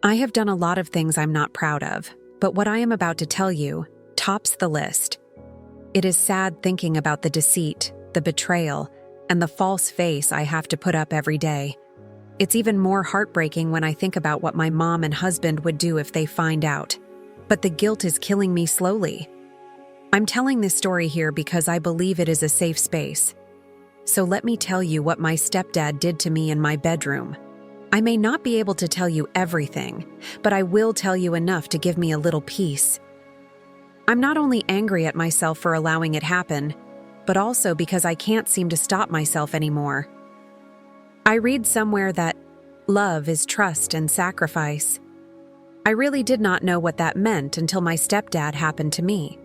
I have done a lot of things I'm not proud of, but what I am about to tell you tops the list. It is sad thinking about the deceit, the betrayal, and the false face I have to put up every day. It's even more heartbreaking when I think about what my mom and husband would do if they find out. But the guilt is killing me slowly. I'm telling this story here because I believe it is a safe space. So let me tell you what my stepdad did to me in my bedroom. I may not be able to tell you everything, but I will tell you enough to give me a little peace. I'm not only angry at myself for allowing it happen, but also because I can't seem to stop myself anymore. I read somewhere that love is trust and sacrifice. I really did not know what that meant until my stepdad happened to me.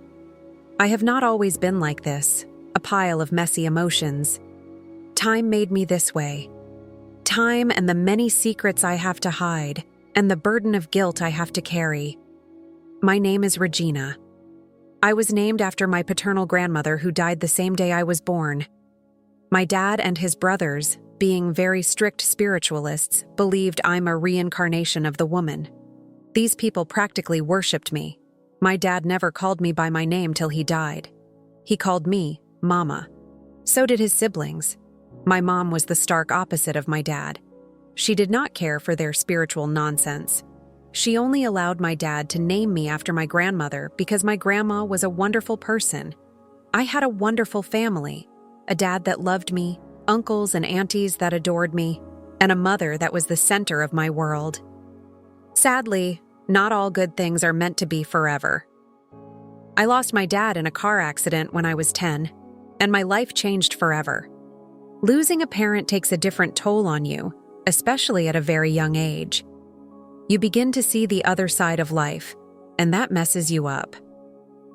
I have not always been like this, a pile of messy emotions. Time made me this way. Time and the many secrets I have to hide, and the burden of guilt I have to carry. My name is Regina. I was named after my paternal grandmother who died the same day I was born. My dad and his brothers, being very strict spiritualists, believed I'm a reincarnation of the woman. These people practically worshipped me. My dad never called me by my name till he died. He called me Mama. So did his siblings. My mom was the stark opposite of my dad. She did not care for their spiritual nonsense. She only allowed my dad to name me after my grandmother because my grandma was a wonderful person. I had a wonderful family, a dad that loved me, uncles and aunties that adored me, and a mother that was the center of my world. Sadly, not all good things are meant to be forever. I lost my dad in a car accident when I was 10, and my life changed forever. Losing a parent takes a different toll on you, especially at a very young age. You begin to see the other side of life, and that messes you up.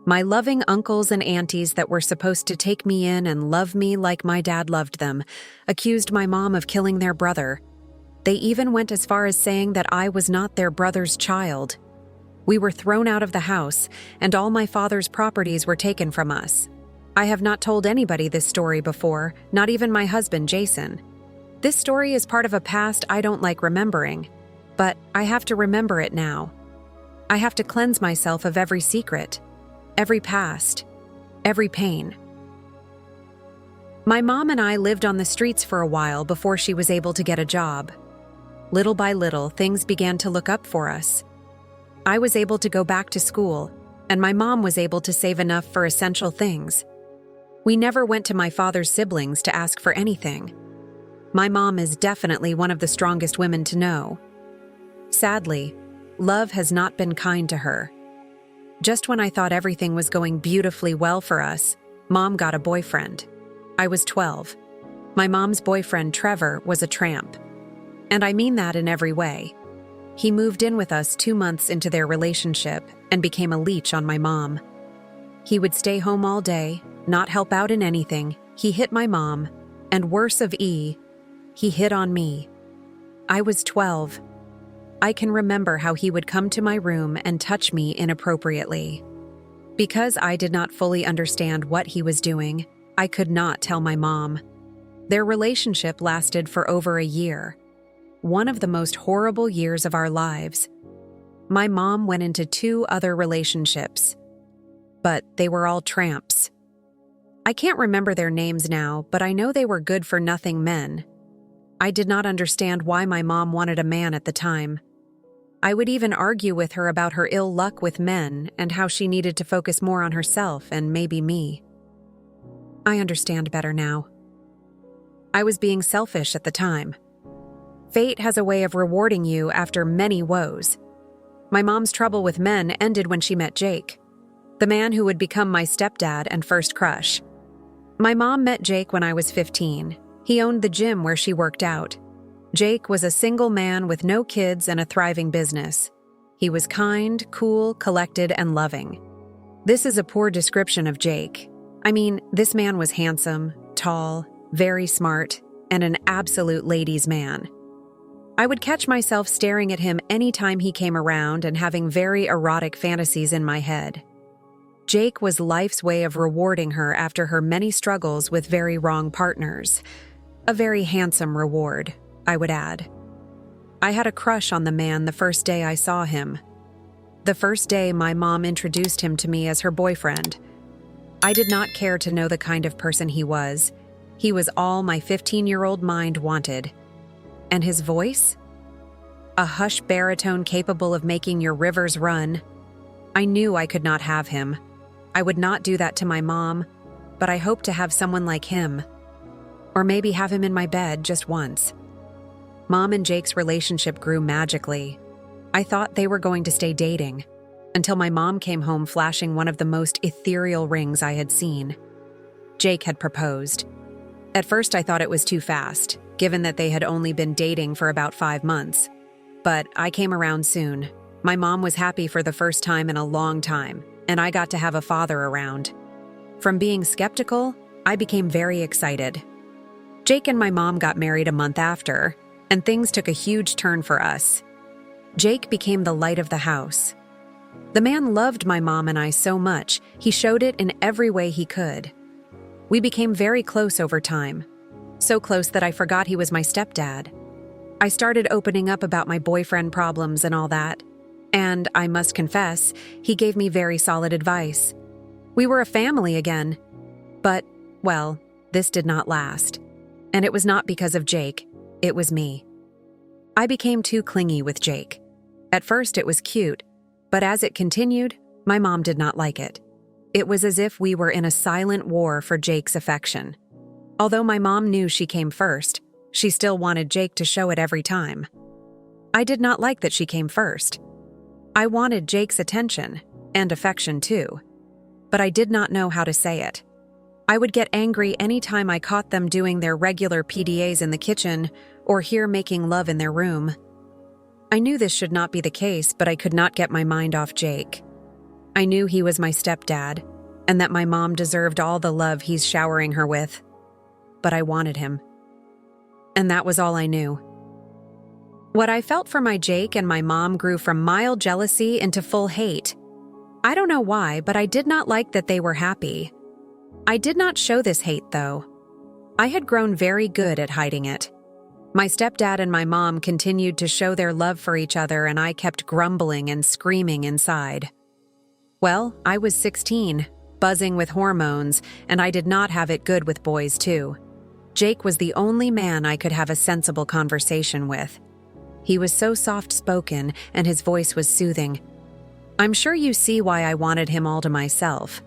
My loving uncles and aunties that were supposed to take me in and love me like my dad loved them accused my mom of killing their brother. They even went as far as saying that I was not their brother's child. We were thrown out of the house, and all my father's properties were taken from us. I have not told anybody this story before, not even my husband, Jason. This story is part of a past I don't like remembering, but I have to remember it now. I have to cleanse myself of every secret, every past, every pain. My mom and I lived on the streets for a while before she was able to get a job. Little by little, things began to look up for us. I was able to go back to school, and my mom was able to save enough for essential things. We never went to my father's siblings to ask for anything. My mom is definitely one of the strongest women to know. Sadly, love has not been kind to her. Just when I thought everything was going beautifully well for us, Mom got a boyfriend. I was 12. My mom's boyfriend, Trevor, was a tramp. And I mean that in every way. He moved in with us 2 months into their relationship and became a leech on my mom. He would stay home all day, not help out in anything. He hit my mom, and worse of E, he hit on me. I was 12. I can remember how he would come to my room and touch me inappropriately. Because I did not fully understand what he was doing, I could not tell my mom. Their relationship lasted for over a year. One of the most horrible years of our lives. My mom went into 2 other relationships, but they were all tramps. I can't remember their names now, but I know they were good-for-nothing men. I did not understand why my mom wanted a man at the time. I would even argue with her about her ill luck with men and how she needed to focus more on herself and maybe me. I understand better now. I was being selfish at the time. Fate has a way of rewarding you after many woes. My mom's trouble with men ended when she met Jake, the man who would become my stepdad and first crush. My mom met Jake when I was 15. He owned the gym where she worked out. Jake was a single man with no kids and a thriving business. He was kind, cool, collected, and loving. This is a poor description of Jake. I mean, this man was handsome, tall, very smart, and an absolute ladies' man. I would catch myself staring at him anytime he came around and having very erotic fantasies in my head. Jake was life's way of rewarding her after her many struggles with very wrong partners. A very handsome reward, I would add. I had a crush on the man the first day I saw him. The first day my mom introduced him to me as her boyfriend. I did not care to know the kind of person he was. He was all my 15-year-old mind wanted. And his voice? A hush baritone capable of making your rivers run. I knew I could not have him. I would not do that to my mom, but I hoped to have someone like him. Or maybe have him in my bed just once. Mom and Jake's relationship grew magically. I thought they were going to stay dating, until my mom came home flashing one of the most ethereal rings I had seen. Jake had proposed. At first I thought it was too fast, given that they had only been dating for about 5 months. But I came around soon. My mom was happy for the first time in a long time, and I got to have a father around. From being skeptical, I became very excited. Jake and my mom got married a month after, and things took a huge turn for us. Jake became the light of the house. The man loved my mom and I so much, he showed it in every way he could. We became very close over time, so close that I forgot he was my stepdad. I started opening up about my boyfriend problems and all that, and I must confess, he gave me very solid advice. We were a family again, but, well, this did not last. And it was not because of Jake, it was me. I became too clingy with Jake. At first it was cute, but as it continued, my mom did not like it. It was as if we were in a silent war for Jake's affection. Although my mom knew she came first, she still wanted Jake to show it every time. I did not like that she came first. I wanted Jake's attention, and affection too, but I did not know how to say it. I would get angry anytime I caught them doing their regular PDAs in the kitchen or hear making love in their room. I knew this should not be the case, but I could not get my mind off Jake. I knew he was my stepdad, and that my mom deserved all the love he's showering her with. But I wanted him. And that was all I knew. What I felt for my Jake and my mom grew from mild jealousy into full hate. I don't know why, but I did not like that they were happy. I did not show this hate, though. I had grown very good at hiding it. My stepdad and my mom continued to show their love for each other, and I kept grumbling and screaming inside. Well, I was 16, buzzing with hormones, and I did not have it good with boys, too. Jake was the only man I could have a sensible conversation with. He was so soft-spoken, and his voice was soothing. I'm sure you see why I wanted him all to myself.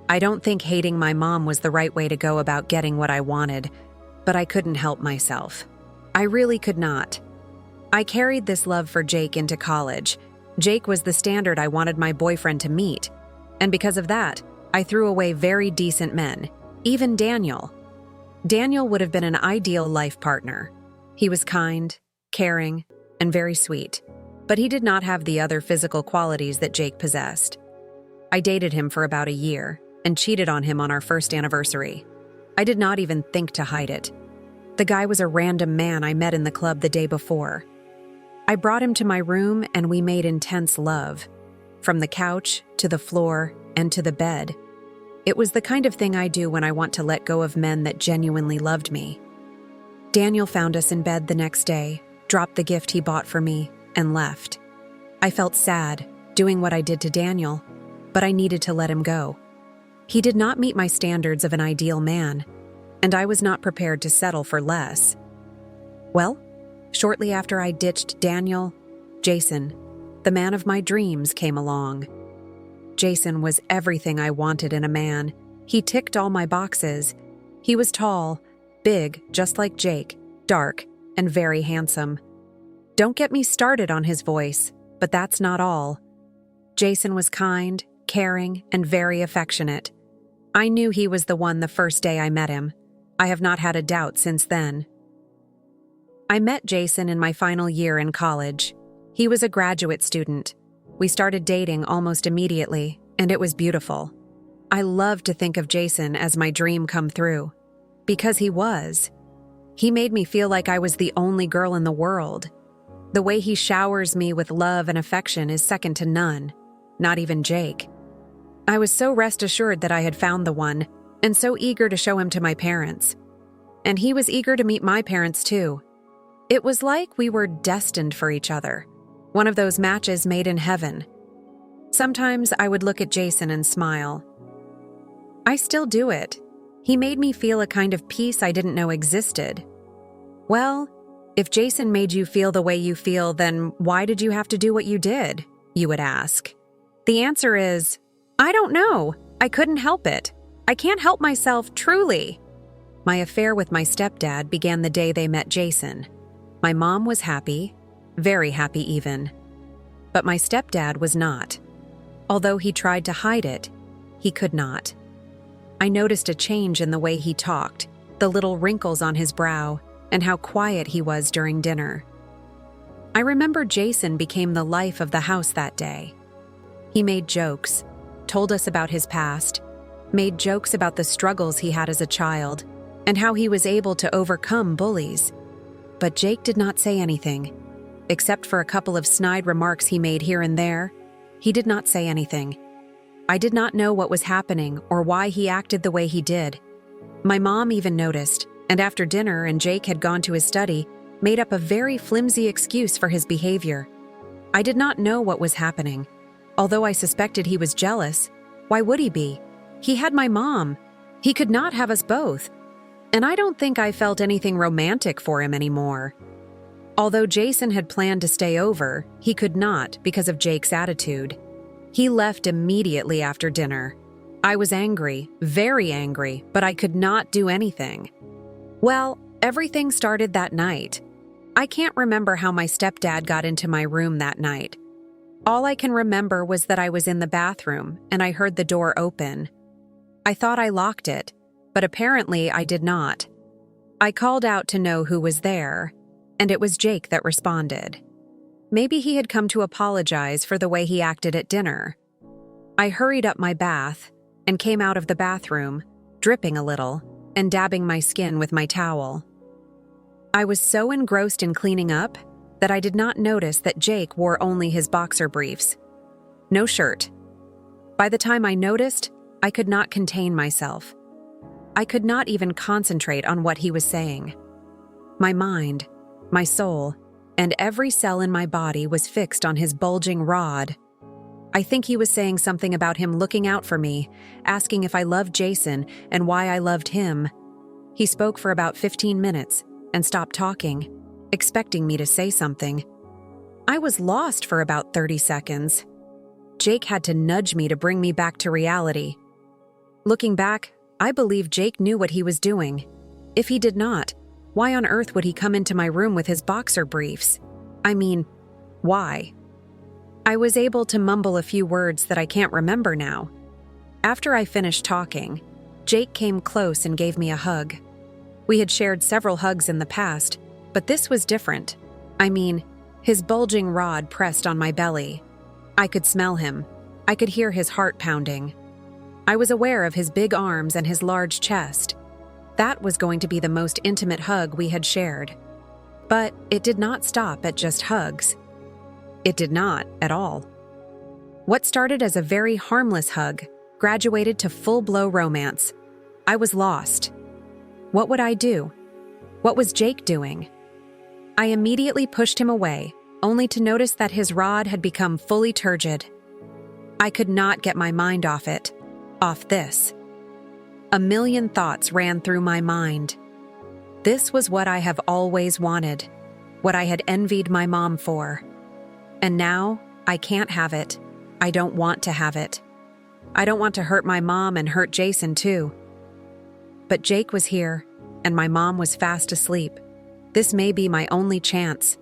I don't think hating my mom was the right way to go about getting what I wanted, but I couldn't help myself. I really could not. I carried this love for Jake into college. Jake was the standard I wanted my boyfriend to meet, and because of that, I threw away very decent men, even Daniel. Daniel would have been an ideal life partner. He was kind, caring, and very sweet, but he did not have the other physical qualities that Jake possessed. I dated him for about a year and cheated on him on our first anniversary. I did not even think to hide it. The guy was a random man I met in the club the day before. I brought him to my room and we made intense love, from the couch to the floor and to the bed. It was the kind of thing I do when I want to let go of men that genuinely loved me. Daniel found us in bed the next day, dropped the gift he bought for me, and left. I felt sad, doing what I did to Daniel, but I needed to let him go. He did not meet my standards of an ideal man, and I was not prepared to settle for less. Well, shortly after I ditched Daniel, Jason, the man of my dreams, came along. Jason was everything I wanted in a man. He ticked all my boxes. He was tall, big, just like Jake, dark, and very handsome. Don't get me started on his voice, but that's not all. Jason was kind, caring, and very affectionate. I knew he was the one the first day I met him. I have not had a doubt since then. I met Jason in my final year in college. He was a graduate student. We started dating almost immediately, and it was beautiful. I loved to think of Jason as my dream come true, because he was. He made me feel like I was the only girl in the world. The way he showers me with love and affection is second to none, not even Jake. I was so rest assured that I had found the one, and so eager to show him to my parents. And he was eager to meet my parents too. It was like we were destined for each other, one of those matches made in heaven. Sometimes I would look at Jason and smile. I still do it. He made me feel a kind of peace I didn't know existed. Well, if Jason made you feel the way you feel, then why did you have to do what you did? You would ask. The answer is, I don't know. I couldn't help it. I can't help myself, truly. My affair with my stepdad began the day they met Jason. My mom was happy, very happy even. But my stepdad was not. Although he tried to hide it, he could not. I noticed a change in the way he talked, the little wrinkles on his brow, and how quiet he was during dinner. I remember Jason became the life of the house that day. He made jokes, told us about his past, made jokes about the struggles he had as a child, and how he was able to overcome bullies. But Jake did not say anything. Except for a couple of snide remarks he made here and there, he did not say anything. I did not know what was happening or why he acted the way he did. My mom even noticed, and after dinner and Jake had gone to his study, made up a very flimsy excuse for his behavior. I did not know what was happening. Although I suspected he was jealous, why would he be? He had my mom. He could not have us both. And I don't think I felt anything romantic for him anymore. Although Jason had planned to stay over, he could not because of Jake's attitude. He left immediately after dinner. I was angry, very angry, but I could not do anything. Well, everything started that night. I can't remember how my stepdad got into my room that night. All I can remember was that I was in the bathroom and I heard the door open. I thought I locked it, but apparently I did not. I called out to know who was there, and it was Jake that responded. Maybe he had come to apologize for the way he acted at dinner. I hurried up my bath and came out of the bathroom, dripping a little, and dabbing my skin with my towel. I was so engrossed in cleaning up that I did not notice that Jake wore only his boxer briefs. No shirt. By the time I noticed, I could not contain myself. I could not even concentrate on what he was saying. My mind, my soul, and every cell in my body was fixed on his bulging rod. I think he was saying something about him looking out for me, asking if I loved Jason and why I loved him. He spoke for about 15 minutes and stopped talking, expecting me to say something. I was lost for about 30 seconds. Jake had to nudge me to bring me back to reality. Looking back, I believe Jake knew what he was doing. If he did not, why on earth would he come into my room with his boxer briefs? I mean, why? I was able to mumble a few words that I can't remember now. After I finished talking, Jake came close and gave me a hug. We had shared several hugs in the past, but this was different. I mean, his bulging rod pressed on my belly. I could smell him. I could hear his heart pounding. I was aware of his big arms and his large chest. That was going to be the most intimate hug we had shared. But it did not stop at just hugs. It did not at all. What started as a very harmless hug graduated to full-blown romance. I was lost. What would I do? What was Jake doing? I immediately pushed him away, only to notice that his rod had become fully turgid. I could not get my mind off it, off this. A million thoughts ran through my mind. This was what I have always wanted, what I had envied my mom for. And now, I can't have it. I don't want to have it. I don't want to hurt my mom and hurt Jason too. But Jake was here, and my mom was fast asleep. This may be my only chance.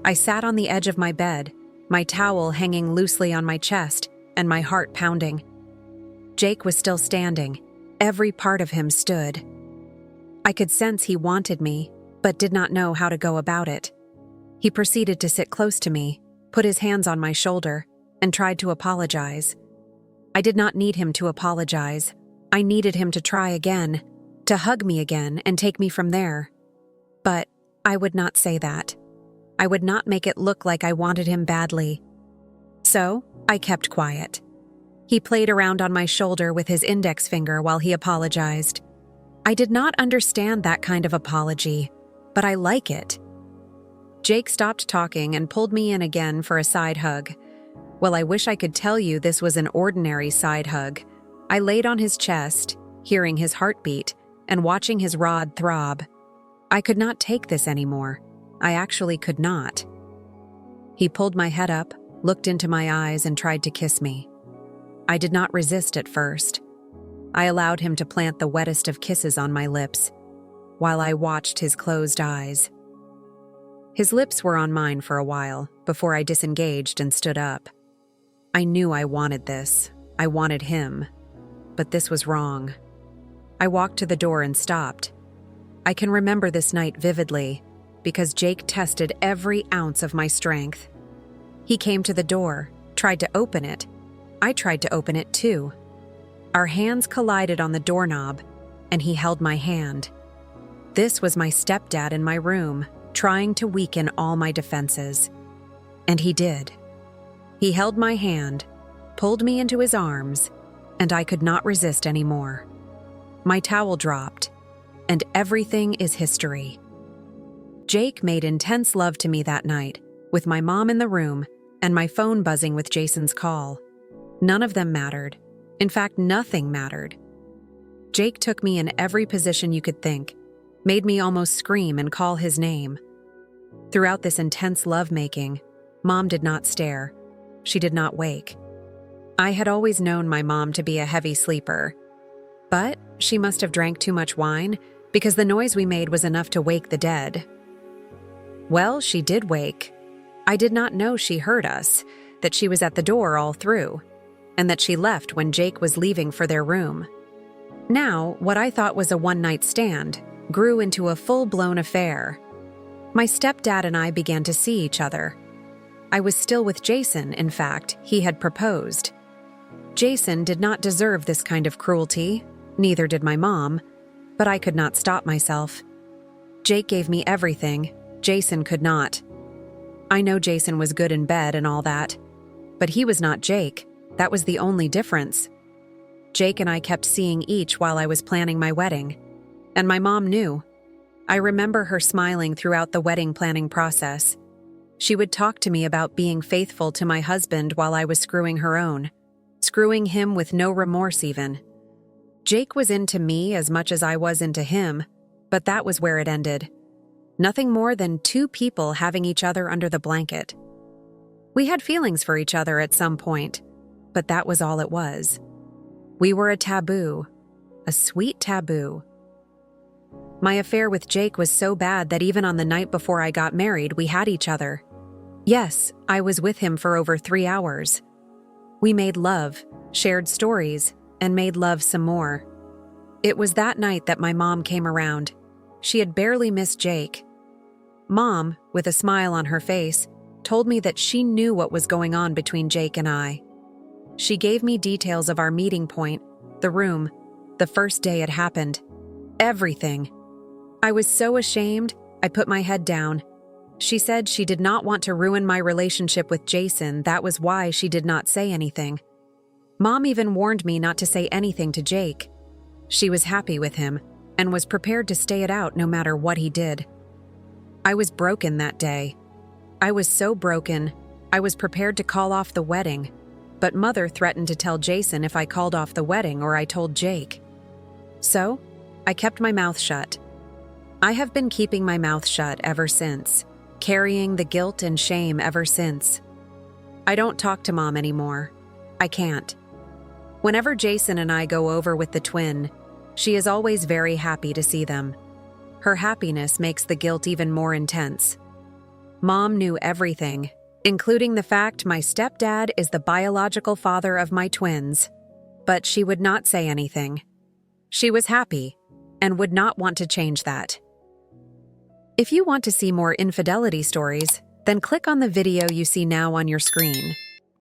I sat on the edge of my bed, my towel hanging loosely on my chest, and my heart pounding. Jake was still standing. Every part of him stood. I could sense he wanted me, but did not know how to go about it. He proceeded to sit close to me, put his hands on my shoulder, and tried to apologize. I did not need him to apologize. I needed him to try again, to hug me again and take me from there. But I would not say that. I would not make it look like I wanted him badly. So I kept quiet. He played around on my shoulder with his index finger while he apologized. I did not understand that kind of apology, but I like it. Jake stopped talking and pulled me in again for a side hug. Well, I wish I could tell you this was an ordinary side hug. I laid on his chest, hearing his heartbeat and watching his rod throb. I could not take this anymore. I actually could not. He pulled my head up, looked into my eyes, and tried to kiss me. I did not resist at first. I allowed him to plant the wettest of kisses on my lips, while I watched his closed eyes. His lips were on mine for a while, before I disengaged and stood up. I knew I wanted this. I wanted him. But this was wrong. I walked to the door and stopped. I can remember this night vividly, because Jake tested every ounce of my strength. He came to the door, tried to open it. I tried to open it too. Our hands collided on the doorknob, and he held my hand. This was my stepdad in my room, trying to weaken all my defenses. And he did. He held my hand, pulled me into his arms, and I could not resist anymore. My towel dropped, and everything is history. Jake made intense love to me that night, with my mom in the room and my phone buzzing with Jason's call. None of them mattered. In fact, nothing mattered. Jake took me in every position you could think, made me almost scream and call his name. Throughout this intense lovemaking, Mom did not stare. She did not wake. I had always known my mom to be a heavy sleeper, but she must have drank too much wine because the noise we made was enough to wake the dead. Well, she did wake. I did not know she heard us, that she was at the door all through, and that she left when Jake was leaving for their room. Now, what I thought was a one-night stand grew into a full-blown affair. My stepdad and I began to see each other. I was still with Jason, in fact, he had proposed. Jason did not deserve this kind of cruelty, neither did my mom, but I could not stop myself. Jake gave me everything, Jason could not. I know Jason was good in bed and all that, but he was not Jake. That was the only difference. Jake and I kept seeing each while I was planning my wedding, and my mom knew. I remember her smiling throughout the wedding planning process. She would talk to me about being faithful to my husband while I was screwing her own, screwing him with no remorse even. Jake was into me as much as I was into him, but that was where it ended. Nothing more than two people having each other under the blanket. We had feelings for each other at some point, but that was all it was. We were a taboo, a sweet taboo. My affair with Jake was so bad that even on the night before I got married, we had each other. Yes, I was with him for over 3 hours. We made love, shared stories, and made love some more. It was that night that my mom came around. She had barely missed Jake. Mom, with a smile on her face, told me that she knew what was going on between Jake and I. She gave me details of our meeting point, the room, the first day it happened. Everything. I was so ashamed, I put my head down. She said she did not want to ruin my relationship with Jason. That was why she did not say anything. Mom even warned me not to say anything to Jake. She was happy with him and was prepared to stay it out no matter what he did. I was broken that day. I was so broken, I was prepared to call off the wedding, but Mother threatened to tell Jason if I called off the wedding or I told Jake. So, I kept my mouth shut. I have been keeping my mouth shut ever since, carrying the guilt and shame ever since. I don't talk to Mom anymore. I can't. Whenever Jason and I go over with the twin, she is always very happy to see them. Her happiness makes the guilt even more intense. Mom knew everything, including the fact my stepdad is the biological father of my twins, but she would not say anything. She was happy and would not want to change that. If you want to see more infidelity stories, then click on the video you see now on your screen.